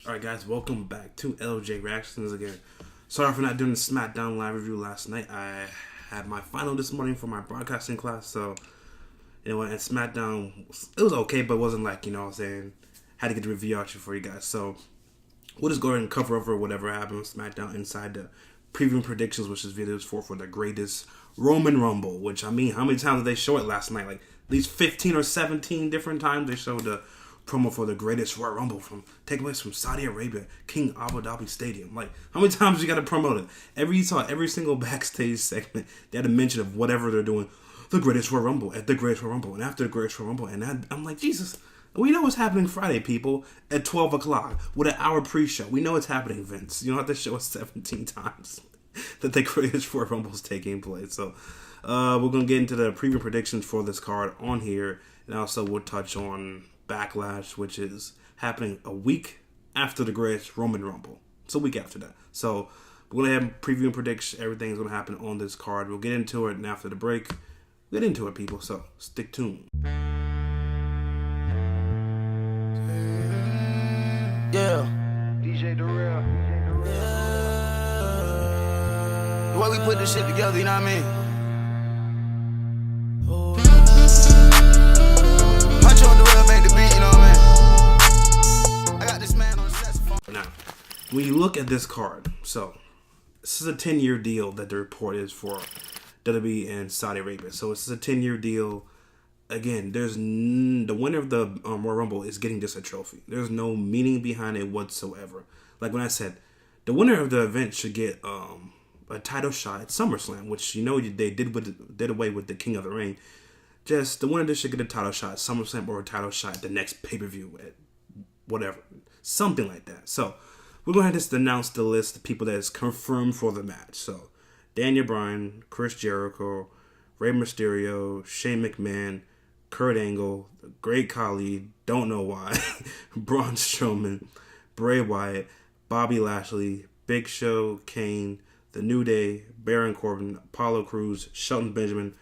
Alright guys, welcome back to LJ Reactions again. Sorry for not doing the SmackDown live review last night. I had my final this morning for my broadcasting class, so and SmackDown, it was okay, but it wasn't like, what I'm saying, had to get the review out for you guys. So we'll just go ahead and cover over whatever happened with SmackDown inside the preview predictions, which is videos for the greatest Roman Rumble, which, I mean, how many times did they show it last night? Like at least 15 or 17 different times they showed the promo for the greatest Royal Rumble taking place from Saudi Arabia, King Abu Dhabi Stadium. Like, how many times you got to promote it? You saw every single backstage segment, they had a mention of whatever they're doing. The greatest Royal Rumble, at the greatest Royal Rumble, and after the greatest Royal Rumble. And I'm like, Jesus, we know what's happening Friday, people, at 12 o'clock with an hour pre-show. We know it's happening, Vince. You don't have to show us 17 times that the greatest Royal Rumble is taking place. So we're going to get into the preview predictions for this card on here. And also we'll touch on Backlash, which is happening a week after the greatest Roman Rumble. It's a week after that. So we're going to have preview and predict everything's going to happen on this card. We'll get into it, and after the break, we'll get into it, people. So stick tuned. Yeah. DJ The Real. Yeah. The way we put this shit together, you know what I mean? Huncho and The Real make the beat, you know what I mean? I got this man on the saxophone. Now, when you look at this card, so this is a 10-year deal that the report is for WWE and Saudi Arabia. So this is a 10-year deal. Again, the winner of the Royal Rumble is getting just a trophy. There's no meaning behind it whatsoever. Like when I said, the winner of the event should get a title shot at SummerSlam, which they did away with the King of the Ring. Just the winner should get a title shot at SummerSlam or a title shot at the next pay-per-view at whatever, something like that. So we're going to just announce the list of people that is confirmed for the match. So Daniel Bryan, Chris Jericho, Rey Mysterio, Shane McMahon, Kurt Angle, the Great Khali, don't know why, Braun Strowman, Bray Wyatt, Bobby Lashley, Big Show, Kane, The New Day, Baron Corbin, Apollo Crews, Shelton Benjamin,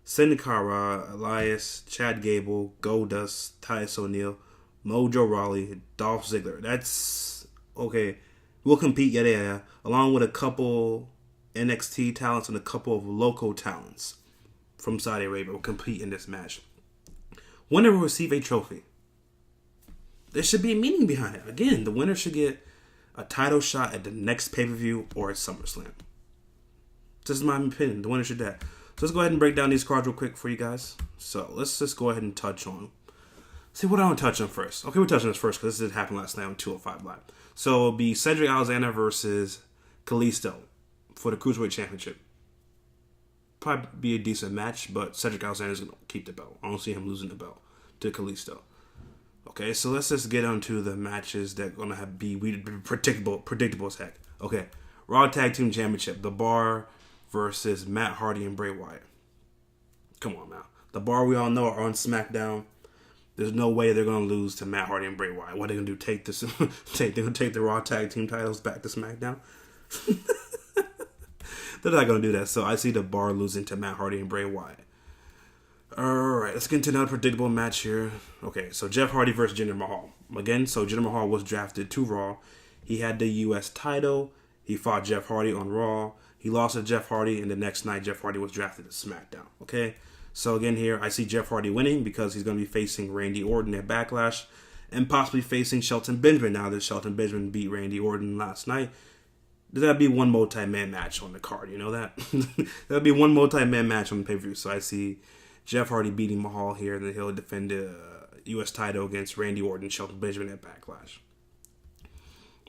Sin Cara, Elias, Chad Gable, Goldust, Titus O'Neil, Mojo Rawley, Dolph Ziggler. That's okay. We'll compete, yeah, along with a couple NXT talents and a couple of local talents from Saudi Arabia will compete in this match. Winner will receive a trophy. There should be a meaning behind it. Again, the winner should get a title shot at the next pay-per-view or at SummerSlam. This is my opinion. The winner should that. So let's go ahead and break down these cards real quick for you guys. So let's just go ahead and touch on. See what I want to touch on first. Okay, we'll touch on this first because this did happen last night on 205 Live. So it'll be Cedric Alexander versus Kalisto for the Cruiserweight Championship. Probably be a decent match, but Cedric Alexander's going to keep the belt. I don't see him losing the belt to Kalisto. Okay, so let's just get onto the matches that are going to be predictable as heck. Okay, Raw Tag Team Championship. The Bar versus Matt Hardy and Bray Wyatt. Come on now. The Bar, we all know, are on SmackDown. There's no way they're going to lose to Matt Hardy and Bray Wyatt. What are they going to do? They're going to take the Raw Tag Team titles back to SmackDown? They're not going to do that. So I see the Bar losing to Matt Hardy and Bray Wyatt. Alright, let's get into another predictable match here. Okay, so Jeff Hardy versus Jinder Mahal. Again, so Jinder Mahal was drafted to Raw. He had the U.S. title. He fought Jeff Hardy on Raw. He lost to Jeff Hardy, and the next night Jeff Hardy was drafted to SmackDown. Okay, so again here, I see Jeff Hardy winning because he's going to be facing Randy Orton at Backlash and possibly facing Shelton Benjamin now that Shelton Benjamin beat Randy Orton last night. That'd be one multi-man match on the card, you know that? That'd be one multi-man match on the pay-per-view. So I see Jeff Hardy beating Mahal here, and then he'll defend the U.S. title against Randy Orton and Shelton Benjamin at Backlash.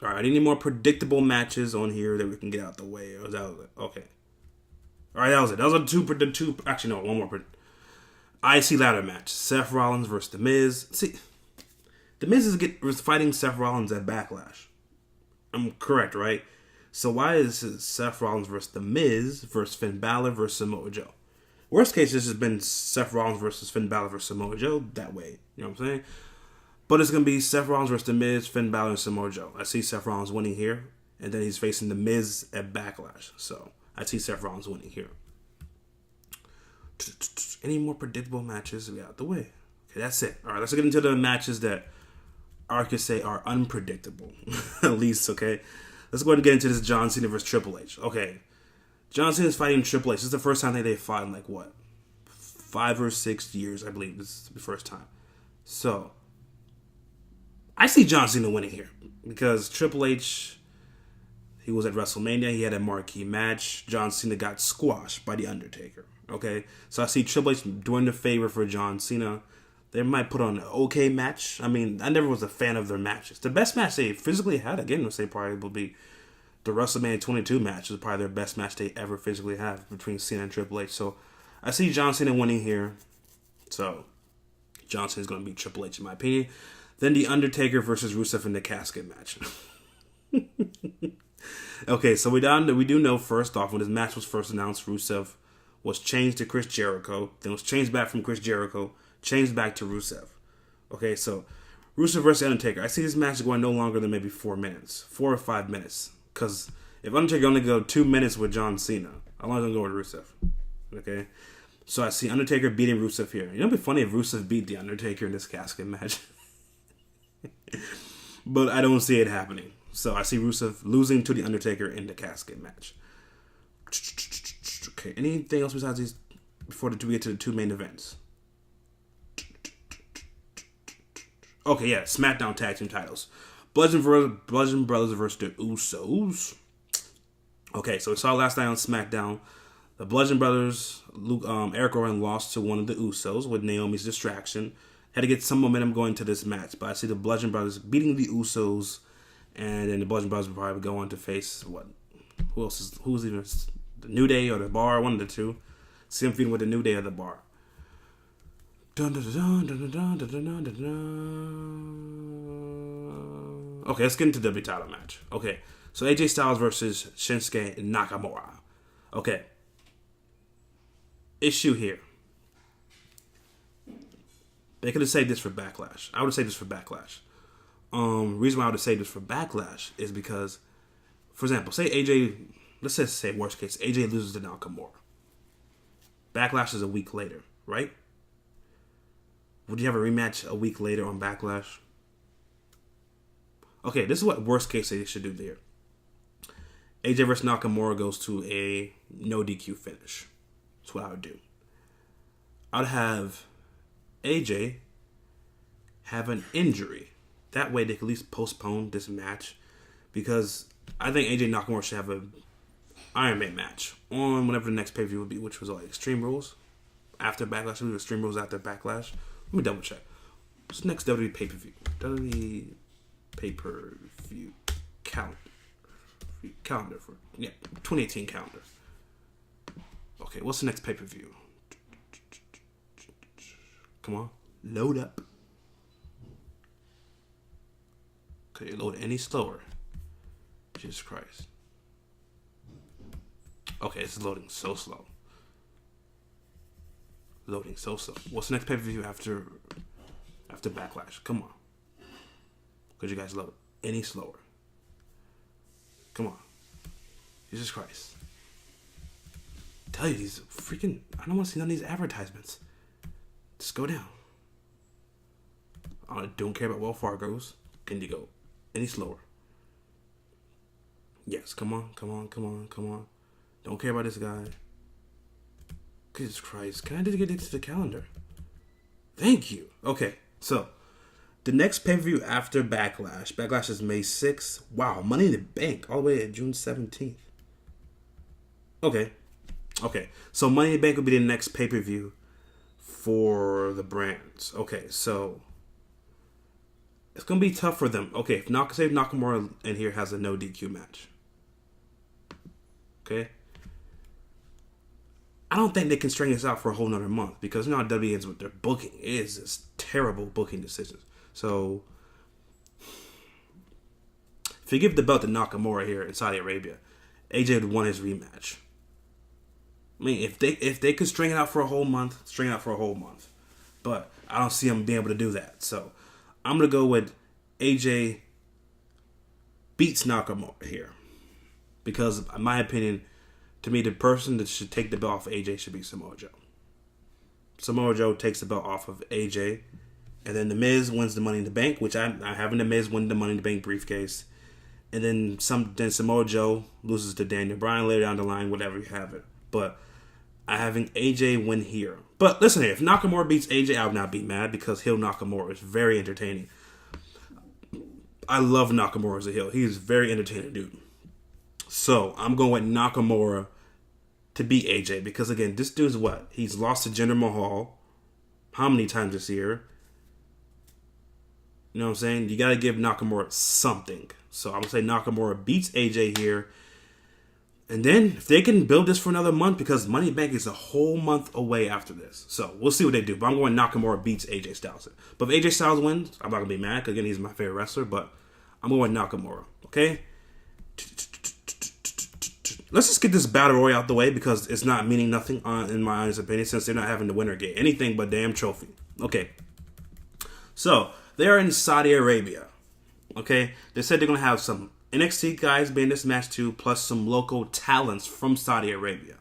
All right, any more predictable matches on here that we can get out the way? Or that was it? Okay. All right, that was it. Those are the two. Actually, no, one more. IC ladder match: Seth Rollins versus The Miz. See, The Miz is fighting Seth Rollins at Backlash. I'm correct, right? So why is it Seth Rollins versus The Miz versus Finn Balor versus Samoa Joe? Worst case, this has been Seth Rollins versus Finn Balor versus Samoa Joe that way. You know what I'm saying? But it's going to be Seth Rollins versus The Miz, Finn Balor, and Samoa Joe. I see Seth Rollins winning here, and then he's facing The Miz at Backlash. So I see Seth Rollins winning here. Any more predictable matches? We out the way. Okay, that's it. All right, let's get into the matches that I could say, are unpredictable. At least, okay? Let's go ahead and get into this John Cena versus Triple H. Okay. John Cena is fighting Triple H. This is the first time they fought in, like, what? 5 or 6 years, I believe. This is the first time. So, I see John Cena winning here. Because Triple H, he was at WrestleMania. He had a marquee match. John Cena got squashed by The Undertaker. Okay? So, I see Triple H doing the favor for John Cena. They might put on an okay match. I mean, I never was a fan of their matches. The best match they physically had, again, would say probably will be the WrestleMania 22 match. Is probably their best match they ever physically have between Cena and Triple H. So, I see John Cena winning here. So, John Cena's going to beat Triple H, in my opinion. Then The Undertaker versus Rusev in the casket match. Okay, so we do know, first off, when this match was first announced, Rusev was changed to Chris Jericho. Then was changed back from Chris Jericho. Changed back to Rusev. Okay, so Rusev versus Undertaker. I see this match going no longer than maybe 4 minutes. 4 or 5 minutes. Because if Undertaker only go 2 minutes with John Cena, how long is it going to go with Rusev? Okay? So I see Undertaker beating Rusev here. You know, it'd be funny if Rusev beat The Undertaker in this casket match. But I don't see it happening. So I see Rusev losing to The Undertaker in the casket match. Okay, anything else besides these before we get to the 2 main events? Okay, yeah, SmackDown Tag Team titles. Bludgeon Brothers versus the Usos. Okay, so we saw last night on SmackDown. The Bludgeon Brothers, Eric Rowan lost to one of the Usos with Naomi's distraction. Had to get some momentum going to this match. But I see the Bludgeon Brothers beating the Usos. And then the Bludgeon Brothers will probably go on to face, what? Who's even, the New Day or the Bar? One of the two. See them feuding with the New Day or the Bar. Okay, let's get into the W title match. Okay, so AJ Styles versus Shinsuke Nakamura. Okay. Issue here. They could have saved this for Backlash. I would have saved this for Backlash. Reason why I would have saved this for Backlash is because, for example, say AJ, let's just say worst case, AJ loses to Nakamura. Backlash is a week later, right? Would you have a rematch a week later on Backlash? Okay, this is what worst case they should do there. AJ versus Nakamura goes to a no DQ finish. That's what I would do. I'd have AJ have an injury. That way they could at least postpone this match. Because I think AJ Nakamura should have an Iron Man match on whenever the next pay-per-view would be, which was like Extreme Rules. After Backlash, we do Extreme Rules after Backlash. Let me double check. What's the next WWE pay-per-view? WWE pay-per-view calendar for 2018 calendar. Okay, what's the next pay-per-view? Come on, load up. Could you load any slower? Jesus Christ. Okay, it's loading so slow. Loading so slow. What's the next pay-per-view after Backlash? Come on. Could you guys load any slower? Come on. Jesus Christ. I tell you, these freaking... I don't want to see none of these advertisements. Just go down. I don't care about Wells Fargo's. Can you go any slower? Yes, come on. Don't care about this guy. Jesus Christ. Can I just get into the calendar? Thank you. Okay, so the next pay-per-view after Backlash. Backlash is May 6th. Wow, Money in the Bank all the way to June 17th. Okay. So Money in the Bank will be the next pay-per-view for the brands. Okay, so it's going to be tough for them. Okay, if Nakamura in here has a no DQ match. Okay. I don't think they can string this out for a whole nother month because you know how WWE is with their booking. It is just terrible booking decisions. So, if you give the belt to Nakamura here in Saudi Arabia, AJ would want his rematch. I mean, if they could string it out for a whole month, string it out for a whole month. But I don't see them being able to do that. So, I'm going to go with AJ beats Nakamura here. Because, in my opinion, to me, the person that should take the belt off of AJ should be Samoa Joe. Samoa Joe takes the belt off of AJ, And then The Miz wins the Money in the Bank, which I having The Miz win the Money in the Bank briefcase. And then Samoa Joe loses to Daniel Bryan later down the line, whatever you have it. But I having AJ win here. But listen here, if Nakamura beats AJ, I would not be mad because heel Nakamura is very entertaining. I love Nakamura as a heel. He's very entertaining, dude. So I'm going with Nakamura to beat AJ because, again, this dude's what? He's lost to Jinder Mahal how many times this year? You know what I'm saying? You got to give Nakamura something. So I'm going to say Nakamura beats AJ here. And then if they can build this for another month, because Money in the Bank is a whole month away after this. So we'll see what they do. But I'm going Nakamura beats AJ Styles. But if AJ Styles wins, I'm not going to be mad because, again, he's my favorite wrestler. But I'm going Nakamura. Okay? Let's just get this Battle Royale out the way because it's not meaning nothing in my honest opinion since they're not having the winner get anything but damn trophy. Okay. So, they're in Saudi Arabia. Okay? They said they're going to have some NXT guys be in this match too, plus some local talents from Saudi Arabia.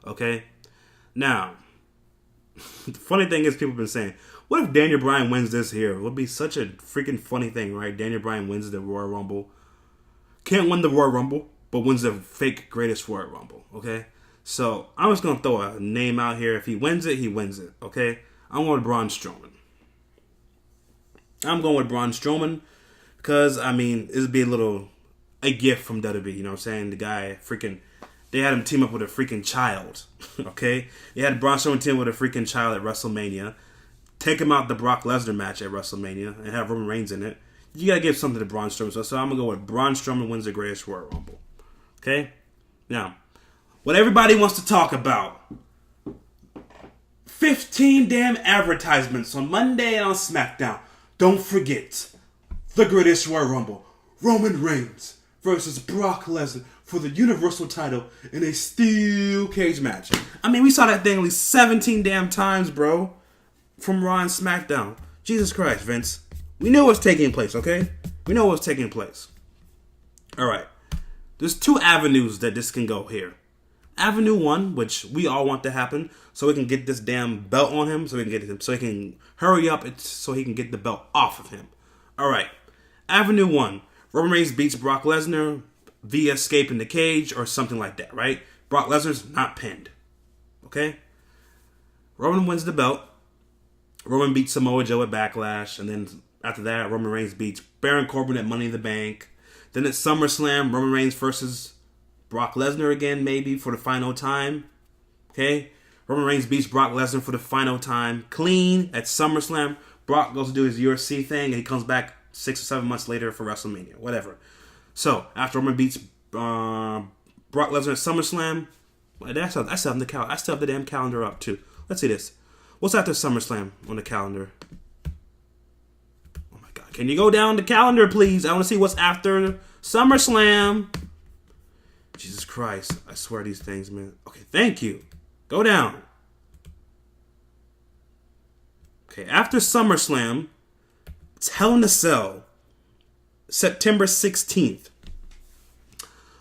Okay? Now, the funny thing is people have been saying, what if Daniel Bryan wins this here? It would be such a freaking funny thing, right? Daniel Bryan wins the Royal Rumble. Can't win the Royal Rumble, but wins the fake greatest Royal Rumble, okay? So, I'm just going to throw a name out here. If he wins it, he wins it, okay? I'm going with Braun Strowman. Because, I mean, this would be a gift from WWE, you know what I'm saying? The guy they had him team up with a freaking child, okay? They had Braun Strowman team with a freaking child at WrestleMania. Take him out the Brock Lesnar match at WrestleMania and have Roman Reigns in it. You got to give something to Braun Strowman. So I'm going to go with Braun Strowman wins the greatest Royal Rumble. Okay? Now, what everybody wants to talk about. 15 damn advertisements on Monday and on SmackDown. Don't forget, the greatest Royal Rumble. Roman Reigns versus Brock Lesnar for the Universal title in a steel cage match. I mean, we saw that thing at least 17 damn times, bro. From Raw and SmackDown. Jesus Christ, Vince. We knew it was taking place, okay? We know it was taking place. Alright. There's two avenues that this can go here. Avenue 1, which we all want to happen, so we can get this damn belt on him, so he can hurry up, so he can get the belt off of him. Alright. Avenue 1. Roman Reigns beats Brock Lesnar via escaping the cage or something like that, right? Brock Lesnar's not pinned. Okay? Roman wins the belt. Roman beats Samoa Joe at Backlash, and then after that, Roman Reigns beats Baron Corbin at Money in the Bank. Then at SummerSlam, Roman Reigns versus Brock Lesnar again, maybe, for the final time. Okay? Roman Reigns beats Brock Lesnar for the final time. Clean at SummerSlam. Brock goes to do his UFC thing, and he comes back 6 or 7 months later for WrestleMania. Whatever. So, after Roman beats Brock Lesnar at SummerSlam, I still have the damn calendar up, too. Let's see this. What's after SummerSlam on the calendar? Oh my God. Can you go down the calendar, please? I want to see what's after SummerSlam. Jesus Christ. I swear these things, man. Okay, thank you. Go down. Okay, after SummerSlam, it's Hell in a Cell. September 16th.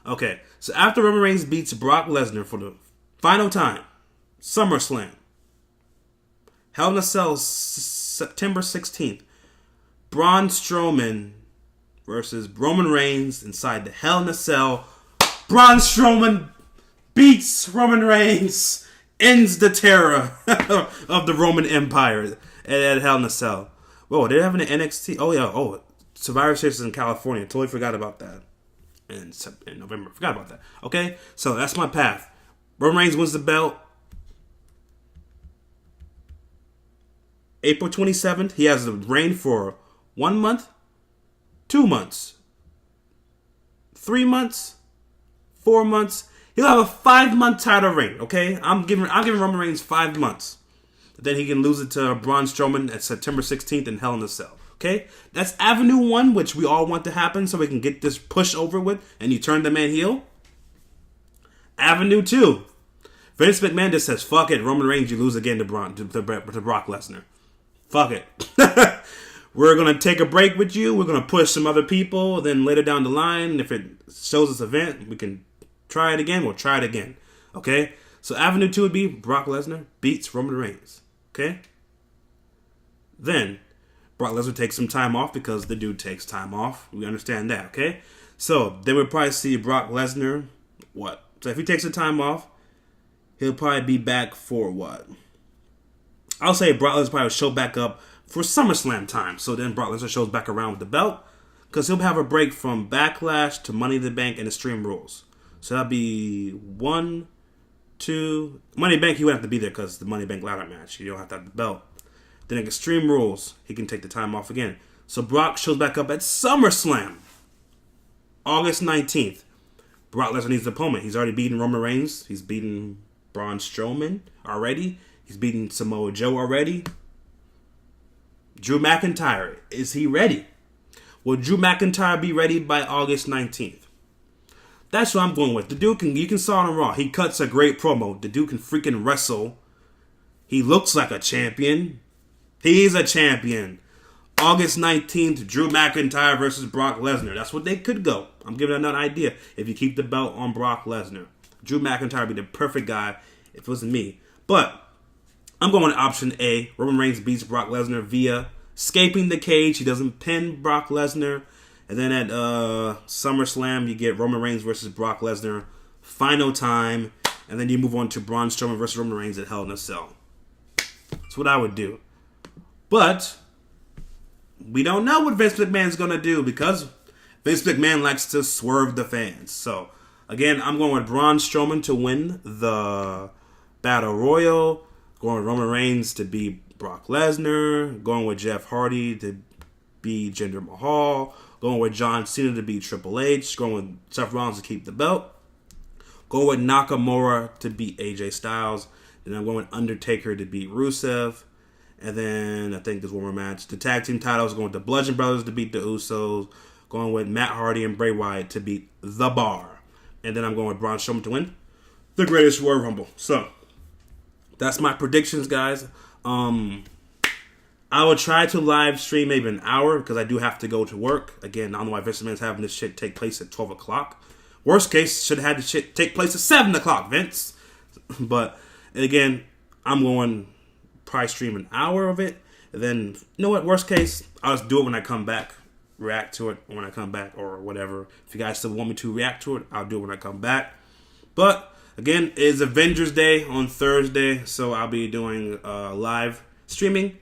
Okay, so after Roman Reigns beats Brock Lesnar for the final time, SummerSlam. Hell in a Cell, September 16th. Braun Strowman versus Roman Reigns inside the Hell in a Cell. Braun Strowman beats Roman Reigns, ends the terror of the Roman Empire at Hell in a Cell. Whoa, they're having an NXT. Oh, yeah. Oh, Survivor Series in California. Totally forgot about that. In November. Forgot about that. Okay? So that's my path. Roman Reigns wins the belt. April 27th, he has the reign for 1 month, 2 months, 3 months, 4 months. He'll have a 5-month title reign, okay? I'm giving Roman Reigns 5 months. Then he can lose it to Braun Strowman at September 16th in Hell in a Cell, okay? That's Avenue 1, which we all want to happen so we can get this push over with and you turn the man heel. Avenue 2, Vince McMahon just says, fuck it, Roman Reigns, you lose again to Brock Lesnar. Fuck it. We're going to take a break with you. We're going to push some other people. Then later down the line, if it shows this event, we can try it again. We'll try it again. Okay? So Avenue 2 would be Brock Lesnar beats Roman Reigns. Okay? Then, Brock Lesnar takes some time off because the dude takes time off. We understand that, okay? So then we'll probably see Brock Lesnar. What? So if he takes the time off, he'll probably be back for what? I'll say Brock Lesnar probably will show back up for SummerSlam time. So then Brock Lesnar shows back around with the belt. Because he'll have a break from Backlash to Money in the Bank and Extreme Rules. So that'll be 1, 2. Money in the Bank, he wouldn't have to be there because the Money in the Bank ladder match. You don't have to have the belt. Then at Extreme Rules, he can take the time off again. So Brock shows back up at SummerSlam, August 19th. Brock Lesnar needs an opponent. He's already beaten Roman Reigns. He's beaten Braun Strowman already. He's beaten Samoa Joe already. Drew McIntyre, is he ready? Will Drew McIntyre be ready by August 19th? That's what I'm going with. The dude you can saw it on Raw. He cuts a great promo. The dude can freaking wrestle. He looks like a champion. He's a champion. August 19th, Drew McIntyre versus Brock Lesnar. That's what they could go. I'm giving another idea. If you keep the belt on Brock Lesnar, Drew McIntyre would be the perfect guy if it wasn't me. But I'm going with option A. Roman Reigns beats Brock Lesnar via escaping the cage. He doesn't pin Brock Lesnar. And then at SummerSlam, you get Roman Reigns versus Brock Lesnar. Final time. And then you move on to Braun Strowman versus Roman Reigns at Hell in a Cell. That's what I would do. But we don't know what Vince McMahon's going to do because Vince McMahon likes to swerve the fans. So, again, I'm going with Braun Strowman to win the Battle Royal. Going with Roman Reigns to beat Brock Lesnar. Going with Jeff Hardy to beat Jinder Mahal. Going with John Cena to beat Triple H. Going with Seth Rollins to keep the belt. Going with Nakamura to beat AJ Styles. Then I'm going with Undertaker to beat Rusev. And then I think there's one more match. The tag team titles, going with the Bludgeon Brothers to beat the Usos. Going with Matt Hardy and Bray Wyatt to beat The Bar. And then I'm going with Braun Strowman to win the Greatest Royal Rumble. So, that's my predictions, guys. I will try to live stream maybe an hour because I do have to go to work. Again, I don't know why Vince McMahon's having this shit take place at 12 o'clock. Worst case, should have had this shit take place at 7 o'clock, Vince. But, again, I'm going probably stream an hour of it. And then, you know what? Worst case, I'll just do it when I come back. React to it when I come back or whatever. If you guys still want me to react to it, I'll do it when I come back. But, again, it is Avengers Day on Thursday. So I'll be doing live streaming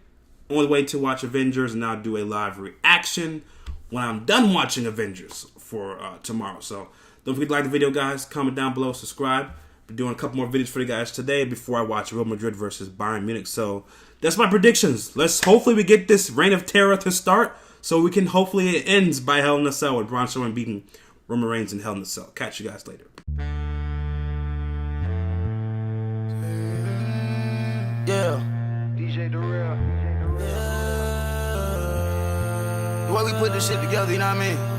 on the way to watch Avengers. And I'll do a live reaction when I'm done watching Avengers for tomorrow. So don't forget to like the video, guys. Comment down below. Subscribe. Be doing a couple more videos for you guys today before I watch Real Madrid versus Bayern Munich. So that's my predictions. Hopefully we get this reign of terror to start, so we can hopefully it ends by Hell in a Cell with Braun Strowman beating Roman Reigns in Hell in a Cell. Catch you guys later. Yeah. DJ The Real. The way we put this shit together, you know what I mean?